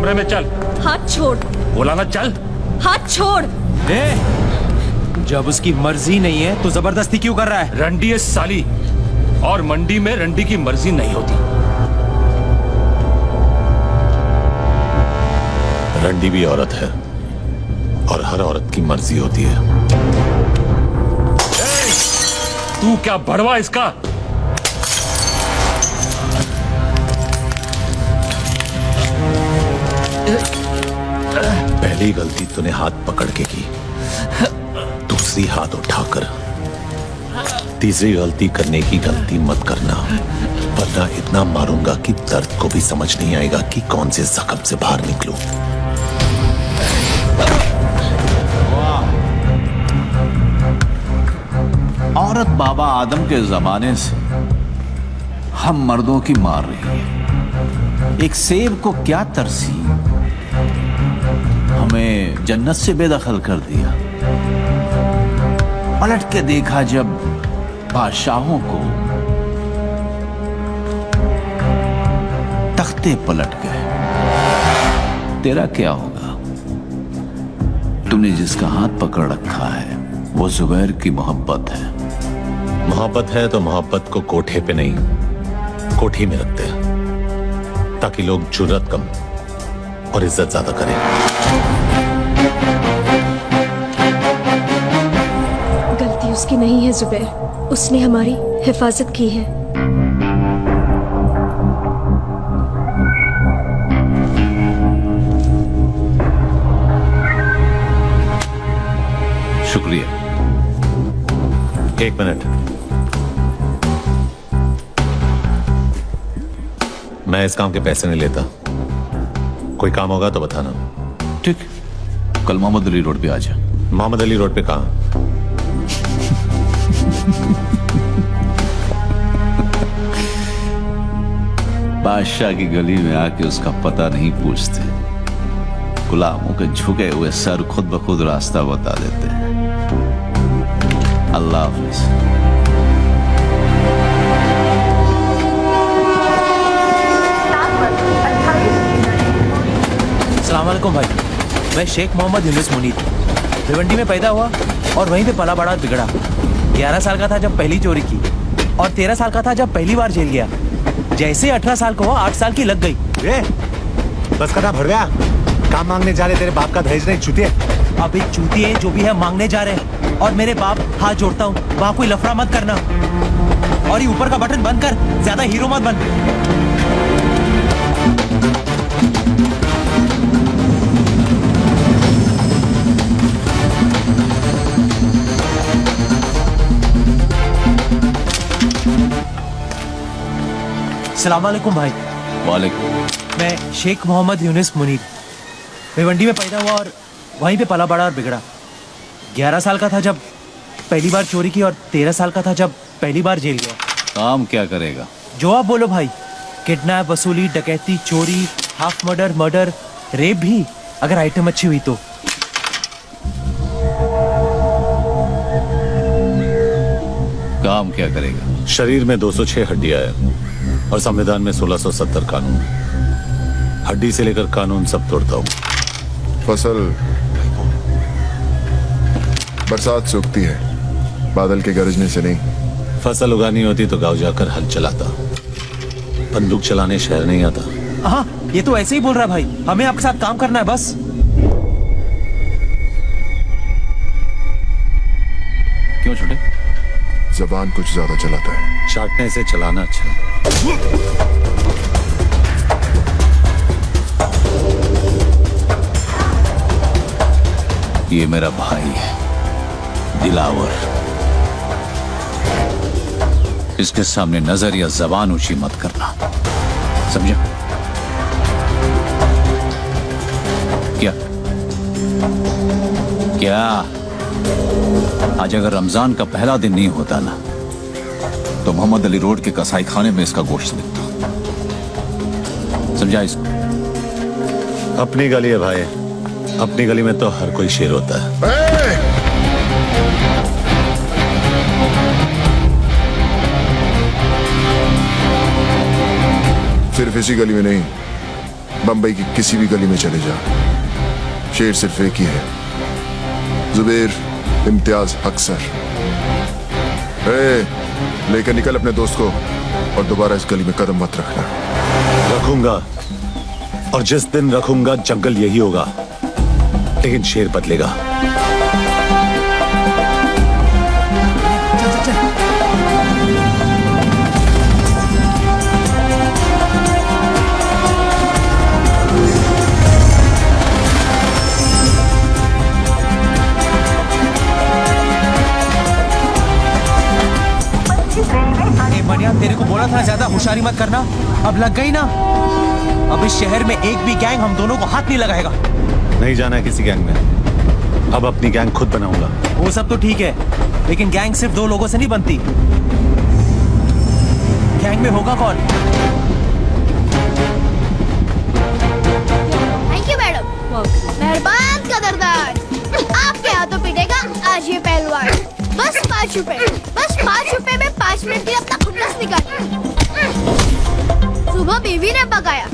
कमरे में चल। हाथ छोड़। बोला ना चल। हाथ छोड़। जब उसकी मर्जी नहीं है तो जबरदस्ती क्यों कर रहा है? रंडी है साली, और मंडी में रंडी की मर्जी नहीं होती। रंडी भी औरत है और हर औरत की मर्जी होती है। तू क्या बड़वा इसका? पहली गलती तूने हाथ पकड़ के की, दूसरी हाथ उठाकर, तीसरी गलती करने की गलती मत करना, वरना इतना मारूंगा कि दर्द को भी समझ नहीं आएगा कि कौन से जख्म से बाहर निकलूं। औरत बाबा आदम के जमाने से हम मर्दों की मार रही है। एक सेब को क्या तरसी, हमें जन्नत से बेदखल कर दिया। पलट के देखा जब बादशाहों को, तख्ते पलट गए। तेरा क्या होगा? तुमने जिसका हाथ पकड़ रखा है वो जुबैर की मोहब्बत है। मोहब्बत है तो मोहब्बत को कोठे पे नहीं, कोठी में रखते हैं, ताकि लोग जुर्रत कम और इज्जत ज्यादा करें। गलती उसकी नहीं है जुबैर, उसने हमारी हिफाजत की है। शुक्रिया। एक मिनट, मैं इस काम के पैसे नहीं लेता। कोई काम होगा तो बताना। ठीक, कल मोहम्मद अली रोड पे आ जा। मोहम्मद अली रोड पे कहाँ? बादशाह की गली में आके उसका पता नहीं पूछते, गुलामों के झुके हुए सर खुद ब खुद रास्ता बता देते हैं। अल्लाह हाफिज। अस्सलाम वालेकुम भाई, मैं शेख मोहम्मद यूनुस मुनीर भिवंडी में पैदा हुआ और वहीं पे पला बड़ा बिगड़ा। 11 साल का था जब पहली चोरी की और 13 साल का था जब पहली बार जेल गया। जैसे 18 साल को हुआ 8 साल की लग गई। बस करना भर गया। काम मांगने जा रहे तेरे बाप का दहेज नहीं चूतिए। अबे चूतिए जो भी है मांगने जा रहे हैं, और मेरे बाप हाथ जोड़ता हूँ वहाँ कोई लफड़ा मत करना, और ये ऊपर का बटन बंद कर, ज्यादा हीरो मत बन। अस्सलाम वालेकुम भाई। वालेकुम। मैं शेख मोहम्मद यूनुस मुनीर भिवंडी में पैदा हुआ और वहीं पे पला बड़ा और बिगड़ा। 11 साल का था जब पहली बार चोरी की और 13 साल का था जब पहली बार जेल गया। काम क्या करेगा? जो आप बोलो भाई, किडनैप, वसूली, डकैती, चोरी, हाफ मर्डर, मर्डर, रेप भी, अगर आइटम अच्छी हुई तो। काम क्या करेगा? शरीर में 206 हड्डियां है और संविधान में 1670 कानून। हड्डी से लेकर कानून सब तोड़ता हूँ। फसल बरसात से उगती है, बादल के गरजने से नहीं। फसल उगानी होती तो गांव जाकर हल चलाता, बंदूक चलाने शहर नहीं आता। हाँ, ये तो ऐसे ही बोल रहा है भाई, हमें आपके साथ काम करना है बस। क्यों छोटे? जबान कुछ ज्यादा चलाता है। चाटने से चलाना अच्छा है। ये मेरा भाई है दिलावर, इसके सामने नजर या जबान ऊंची मत करना, समझा? क्या क्या आज अगर रमजान का पहला दिन नहीं होता ना तो मोहम्मद अली रोड के कसाई खाने में इसका गोश्त बिकता। समझा इसको? अपनी गली है भाई, अपनी गली में तो हर कोई शेर होता है। सिर्फ इसी गली में नहीं, बंबई की किसी भी गली में चले जा, शेर सिर्फ एक ही है, जुबेर इम्तियाज हक सर। लेकर निकल अपने दोस्त को और दोबारा इस गली में कदम मत रखना। रखूंगा, और जिस दिन रखूंगा जंगल यही होगा, लेकिन शेर बदलेगा। मनिया, तेरे को बोला था ज्यादा होशियारी मत करना, अब लग गई ना। अब इस शहर में एक भी गैंग हम दोनों को हाथ नहीं लगाएगा। नहीं जाना है किसी गैंग में, अब अपनी गैंग खुद बनाऊंगा। वो सब तो ठीक है, लेकिन गैंग सिर्फ 2 लोगों से नहीं बनती। गैंग में होगा कौन? थैंक यू मैडम, मेहरबान कदरदान। आपके हाथों पिटेगा आज ये पहलवान। बस 5 रुपए, बस 5 रुपए में 5 मिनट के लिए अपना खुन्नस निकालिए। सुबह बीवी ने पकाया,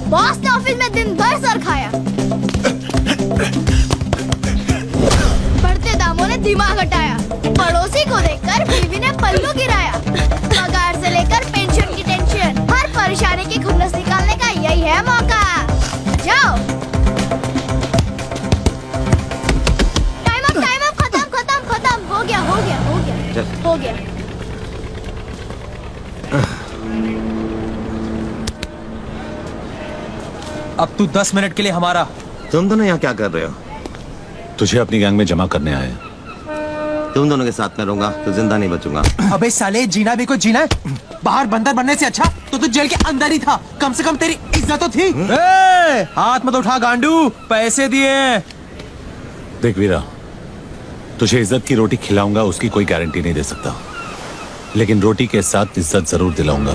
बॉस ने ऑफिस में दिन भर सर खाया, बढ़ते दामों ने दिमाग हटाया, पड़ोसी को देखकर बीवी ने पल्लू गिराया। पगार से लेकर पेंशन की टेंशन, हर परेशानी की खुन्नस निकालने का यही है मौका। जाओ, टाइम अप, खत्म, हो गया। अब तू 10 मिनट के लिए हमारा। तुम दोनों यहाँ क्या कर रहे हो? तुझे अपनी गैंग में जमा करने आए। तुम दोनों के साथ में रहूंगा तो जिंदा नहीं बचूंगा। अबे साले, जीना भी कोई जीना है। बाहर बंदर बनने से अच्छा तो तू जेल के अंदर ही था, कम से कम तेरी इज्जत तो थी। हाथ मत उठा गांडू, पैसे दिए। देख वीरा, तुझे इज्जत की रोटी खिलाऊंगा उसकी कोई गारंटी नहीं दे सकता, लेकिन रोटी के साथ इज्जत जरूर दिलाऊंगा।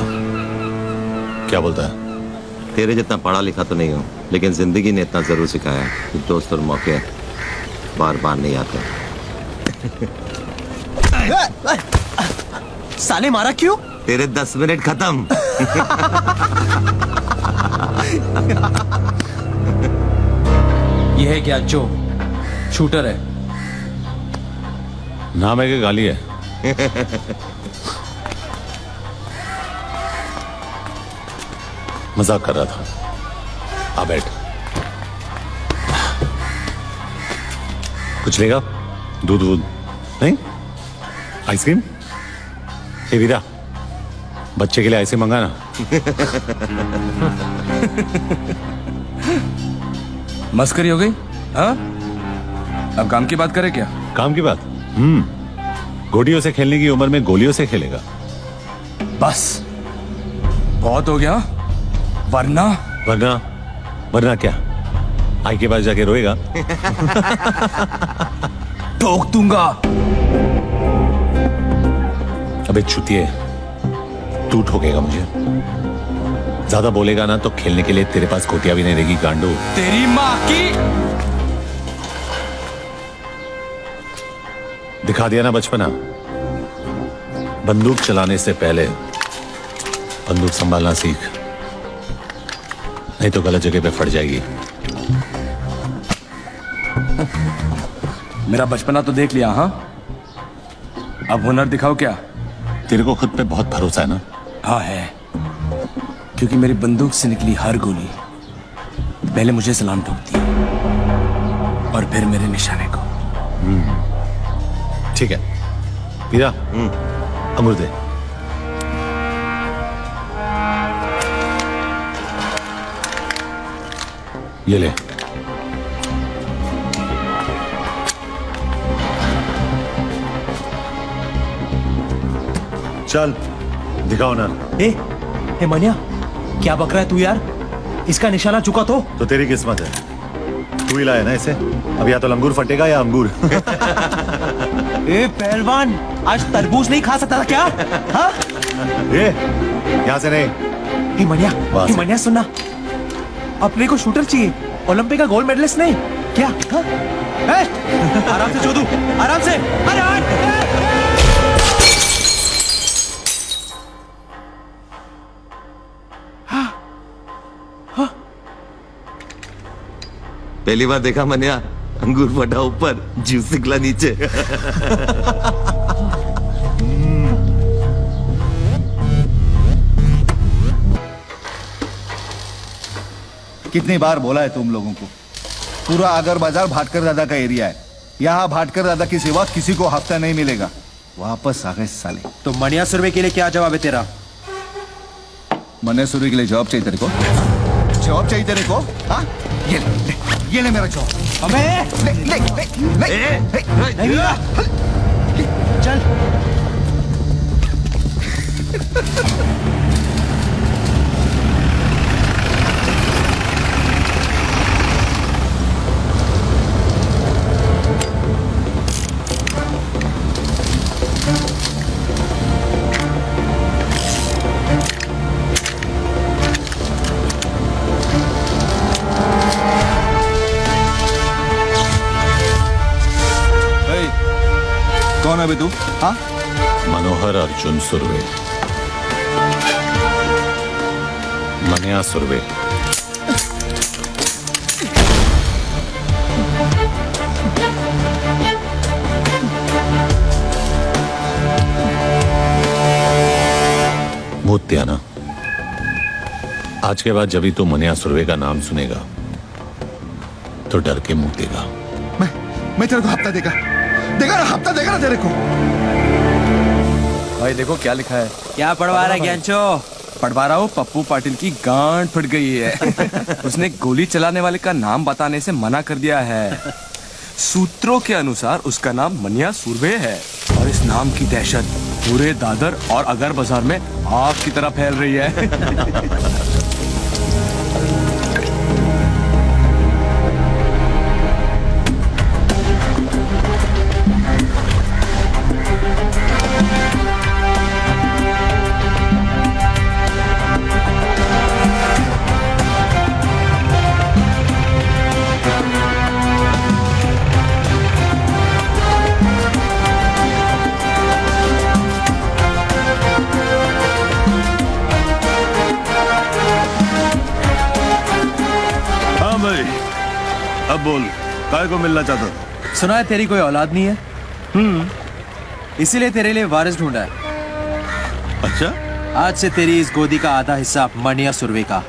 क्या बोलता है? तेरे जितना पढ़ा लिखा तो नहीं हूँ, लेकिन जिंदगी ने इतना जरूर सिखाया कि दोस्त और मौके बार बार नहीं आते। साले मारा क्यों? तेरे 10 मिनट खत्म। यह है क्या जो शूटर है? नाम है कि गाली है? मजाक कर रहा था। आ बैठ। कुछ लेगा? दूध नहीं? आइसक्रीम? हे वीरा, बच्चे के लिए आइसक्रीम मंगाना। मस्करी हो गई? हाँ, अब काम की बात करें क्या? काम की बात? गोटियों से खेलने की उम्र में गोलियों से खेलेगा। बस बहुत हो गया, वरना वरना क्या? आई के पास जाके रोएगा। ठोक दूंगा। अबे चुतिए, तू ठोकेगा मुझे। ज्यादा बोलेगा ना तो खेलने के लिए तेरे पास गोटियां भी नहीं रहेगी गांडू। तेरी माँ की। दिखा दिया ना बचपना। बंदूक चलाने से पहले बंदूक संभालना सीख, नहीं तो गलत जगह पे फट जाएगी। मेरा बचपना तो देख लिया। हाँ, अब हुनर दिखाओ क्या? तेरे को खुद पे बहुत भरोसा है ना? हाँ है, क्योंकि मेरी बंदूक से निकली हर गोली पहले मुझे सलाम ठोकती है और फिर मेरे निशाने को। ठीक है वीरा, अंगूर दे। ये ले। चल दिखाओ ना। ए मनिया, क्या बक रहा है तू यार? इसका निशाना चुका तो तेरी किस्मत है, तू ही लाया ना इसे। अब या तो लंगूर फटेगा या अंगूर। ए पहलवान, आज तरबूज नहीं खा सकता था क्या? हाँ? यहाँ से नहीं। हे मनिया सुनना, अपने को शूटर चाहिए, ओलंपिक का गोल्ड मेडलिस्ट नहीं क्या? हाँ? आराम से चोदू, आराम से। पहली बार देखा मनिया, अंगूर फटा ऊपर, जूस निकला नीचे। कितनी बार बोला है तुम लोगों को, पूरा आगर बाजार भाटकर दादा का एरिया है, यहाँ भाटकर दादा की सिवा किसी को हफ्ता नहीं मिलेगा। वापस आ गए साले। तो मनिया सर्वे के लिए क्या जवाब है तेरा? मनेश्वरी के लिए जवाब चाहिए तेरे को? जवाब चाहिए तेरे को? हाँ, ये ले मेरा जवाब। अबे ले चल। कौन है बे तू? हाँ, मनोहर अर्जुन सुर्वे, मनिया सुर्वे। भूत्याना, आज के बाद जब भी तू मनिया सुर्वे का नाम सुनेगा तो डर के मुंह देगा। मैं तेरे को हफ्ता देगा ना, हफ्ता देगा ना तेरे को। भाई देखो क्या लिखा है। क्या पढ़वा रहा है ज्ञानचो? पढ़वा रहा हूँ, पप्पू पाटिल की गांड फट गई है। उसने गोली चलाने वाले का नाम बताने से मना कर दिया है। सूत्रों के अनुसार उसका नाम मनिया सुर्वे है और इस नाम की दहशत पूरे दादर और अगर बाजार में आग की तरह फैल रही है। अब बोल, काय को मिलना चाहता? सुना है तेरी कोई औलाद नहीं है? इसीलिए तेरे लिए वारिस ढूंढा है। अच्छा, आज से तेरी इस गोदी का आधा हिस्सा मनिया सुर्वे का,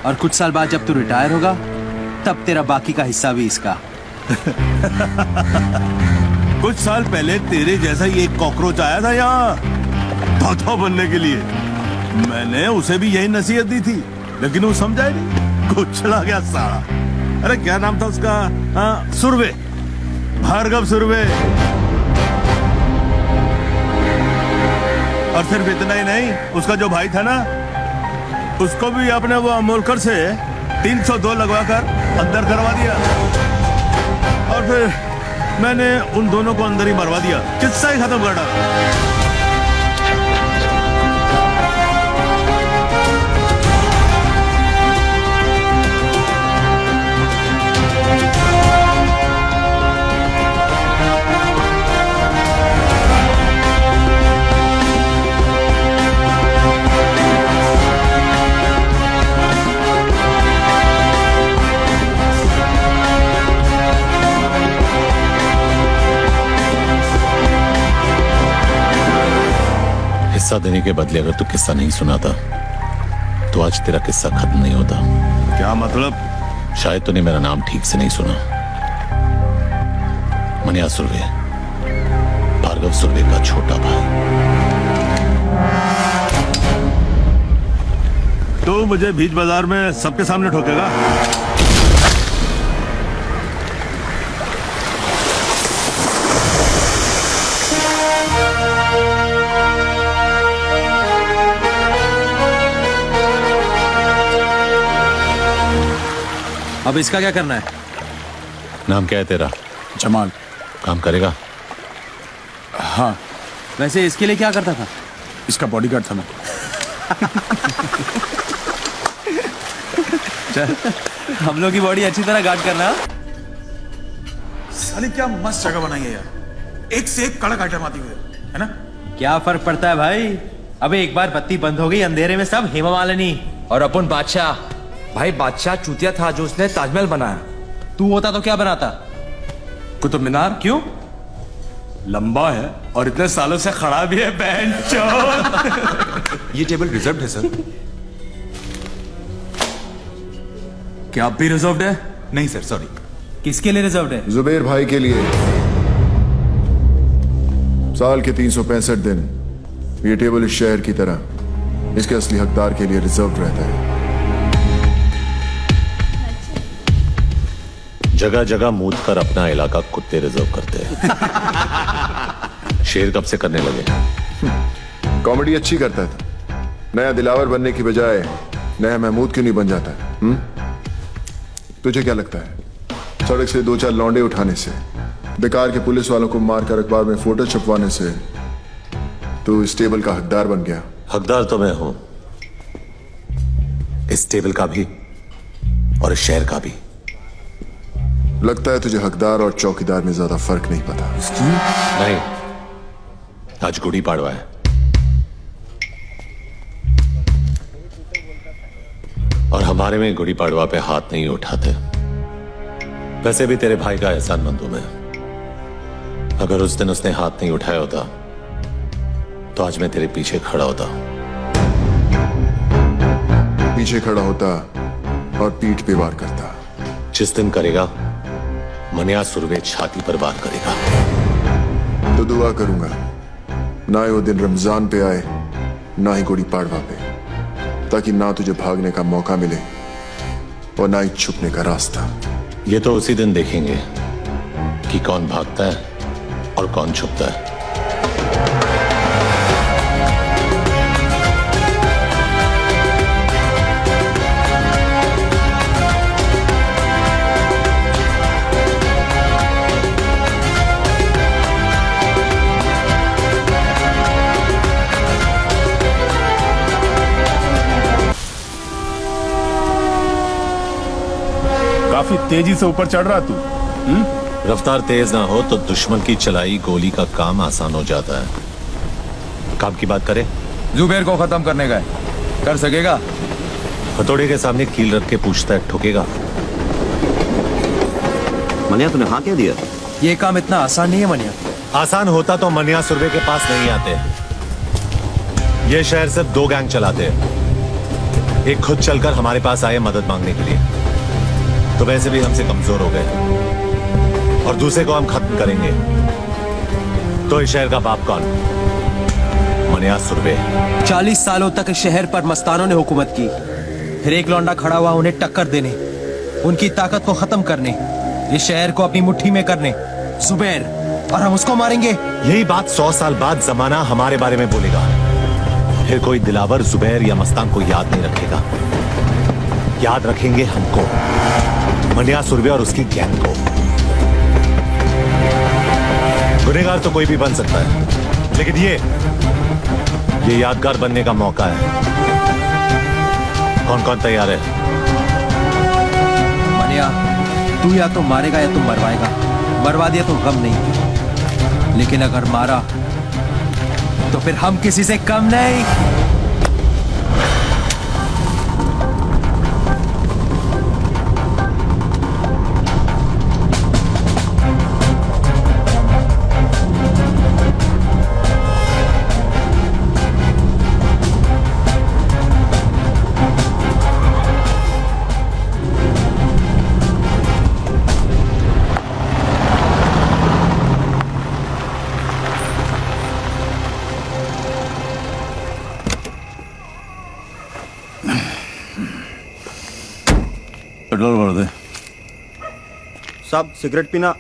और कुछ साल बाद जब तू रिटायर होगा तब तेरा बाकी का हिस्सा भी इसका। कुछ साल पहले तेरे जैसा ही एक कॉकरोच आया था यहाँ धौधा बनने के लिए। मैंने उसे भी यही नसीहत दी थी, लेकिन वो समझा ही नहीं, कुछ चला गया साला। अरे क्या नाम था उसका? हाँ, सुर्वे, भार्गव सुर्वे। और सिर्फ इतना ही नहीं, उसका जो भाई था ना, उसको भी आपने वो अमोलकर से 302 लगवाकर अंदर करवा दिया। और फिर मैंने उन दोनों को अंदर ही मरवा दिया, किस्सा ही खत्म कर डाला। हिस्सा देने के बदले अगर तू किस्सा नहीं सुनाता तो आज तेरा किस्सा खत्म नहीं होता। क्या मतलब? शायद तूने मेरा नाम ठीक से नहीं सुना। मनिया सुर्वे, भार्गव सुर्वे का छोटा भाई। तो मुझे बीच बाजार में सबके सामने ठोकेगा? अब इसका क्या करना है? नाम क्या है तेरा? जमाल। काम करेगा? हाँ। वैसे इसके लिए क्या करता था? इसका बॉडीगार्ड था मैं। चल, हम लोग की बॉडी अच्छी तरह गार्ड करना। साली क्या मस्त जगह बनाई है यार, एक से एक कड़क आइटम आती हुई है ना? क्या फर्क पड़ता है भाई? अबे एक बार बत्ती बंद हो गई, अंधेरे में सब हेमा मालिनी। और अपन बादशाह। भाई बादशाह चूतिया था जो उसने ताजमहल बनाया, तू होता तो क्या बनाता? कुतुब मीनार। क्यों? लंबा है और इतने सालों से खड़ा भी है बैंचोद। ये टेबल रिजर्व्ड है सर। क्या आप भी रिजर्व्ड है? नहीं सर, सॉरी। किसके लिए रिजर्व है? जुबेर भाई के लिए। साल के 365 दिन ये टेबल इस शहर की तरह इसके असली हकदार के लिए रिजर्व रहता है। जगह जगह मूत कर अपना इलाका कुत्ते रिजर्व करते हैं। शेर कब से करने लगे? कॉमेडी अच्छी करता था। नया दिलावर बनने की बजाय नया महमूद क्यों नहीं बन जाता? तुझे क्या लगता है सड़क से 2-4 लौंडे उठाने से, बेकार के पुलिस वालों को मारकर अखबार में फोटो छपवाने से तू इस टेबल का हकदार बन गया? हकदार तो मैं हूं, इस टेबल का भी और इस शहर का भी। लगता है तुझे हकदार और चौकीदार में ज्यादा फर्क नहीं पता। नहीं, आज गुड़ी पाड़वा है और हमारे में गुड़ी पाड़वा पे हाथ नहीं उठाते। वैसे भी तेरे भाई का एहसानमंद हूं मैं। अगर उस दिन उसने हाथ नहीं उठाया होता तो आज मैं तेरे पीछे खड़ा होता। पीछे खड़ा होता और पीठ पे वार करता। जिस दिन करेगा मनिया सुरवे छाती पर वार करेगा। तो दुआ करूंगा ना ही वो दिन रमजान पे आए ना ही गुड़ी पाड़वा पे, ताकि ना तुझे भागने का मौका मिले और ना ही छुपने का रास्ता। ये तो उसी दिन देखेंगे कि कौन भागता है और कौन छुपता है। काफी तेजी से ऊपर चढ़ रहा तू। रफ्तार तेज ना हो तो दुश्मन की चलाई गोली का काम आसान हो जाता है। काम की बात करें? जुबेर को खत्म करने का है। कर सकेगा? हथौड़े के सामने कील रख के पूछता है, ठोकेगा? मनिया तूने हाँ कह दिया? ये काम इतना आसान नहीं है मनिया। आसान होता तो मनिया सुरवे के पास नहीं आते। ये शहर सिर्फ 2 गैंग चलाते हैं। एक खुद चलकर हमारे पास आए मदद मांगने के लिए, तो वैसे भी हमसे कमजोर हो गए, और दूसरे को हम खत्म करेंगे तो इस शहर का बाप कौन? मनिया सुरवे। 40 सालों तक इस शहर पर मस्तानों ने हुकूमत की, फिर एक लौंडा खड़ा हुआ उन्हें टक्कर देने, उनकी ताकत को खत्म करने, इस शहर को अपनी मुट्ठी में करने। जुबैर, और हम उसको मारेंगे। यही बात 100 साल बाद जमाना हमारे बारे में बोलेगा। फिर कोई दिलावर जुबैर या मस्तान को याद नहीं रखेगा। याद रखेंगे हमको, मनिया सुरवे और उसकी गैंग को। गुनहगार तो कोई भी बन सकता है, लेकिन ये यादगार बनने का मौका है। कौन कौन तैयार है? मनिया, तू या तो मारेगा या तो मरवाएगा। मरवा दिया तो गम नहीं, लेकिन अगर मारा तो फिर हम किसी से कम नहीं। पेट्रोल भर दे। साहब सिगरेट पीना?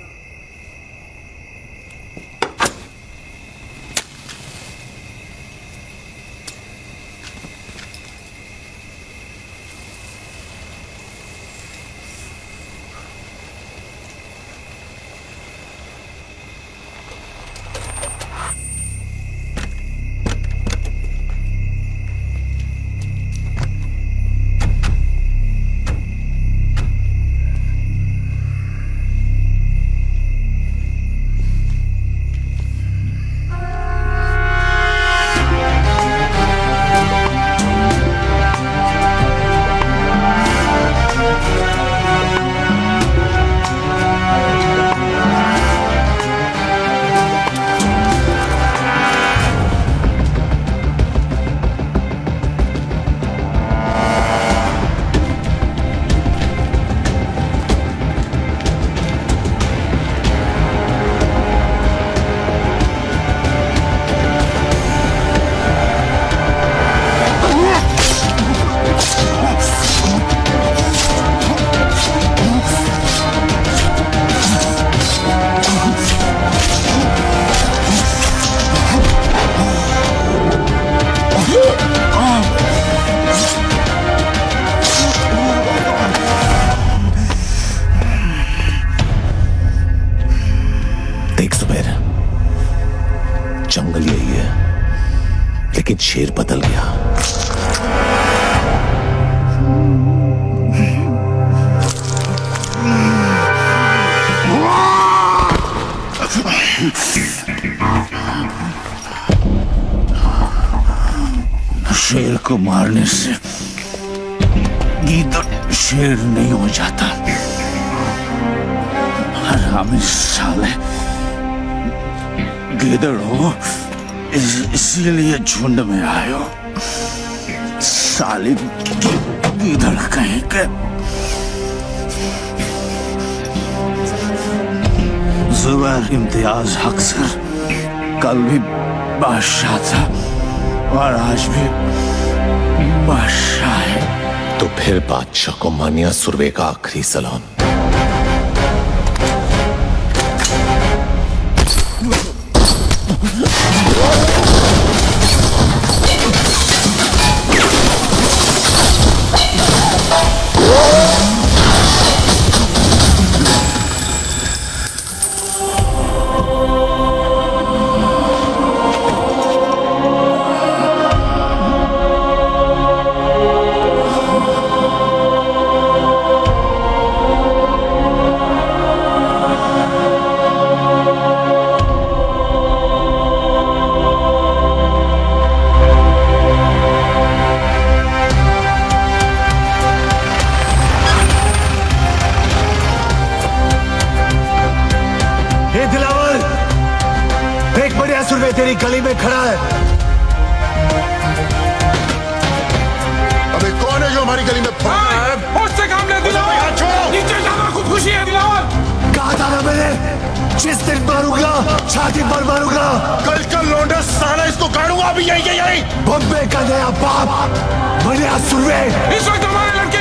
शेर बदल गया। शेर को मारने से गीदड़ शेर नहीं हो जाता। हरामी साले, गीदड़ हो इसीलिए झुंड में आए हो। साले गीदड़ कहीं के। जुबैर इम्तियाज हक सर कल भी बादशाह था और आज भी बादशाह है। तो फिर बादशाह को मानिया सुरवे का आखिरी सलाम। तेरी गली में खड़ा है। अबे कौन है जो हमारी गली में उससे काम ले दिलावर, नीचे जाना खुदकुशी है दिलावर। कहा था ना मैंने, जिस दिन मारूंगा छाती पर मारूंगा। कल का लौंडा साला इसको गाड़ूंगा अभी यही। बम्बे का नया बाप मनिया सुरवे इस वक्त हमारे लड़के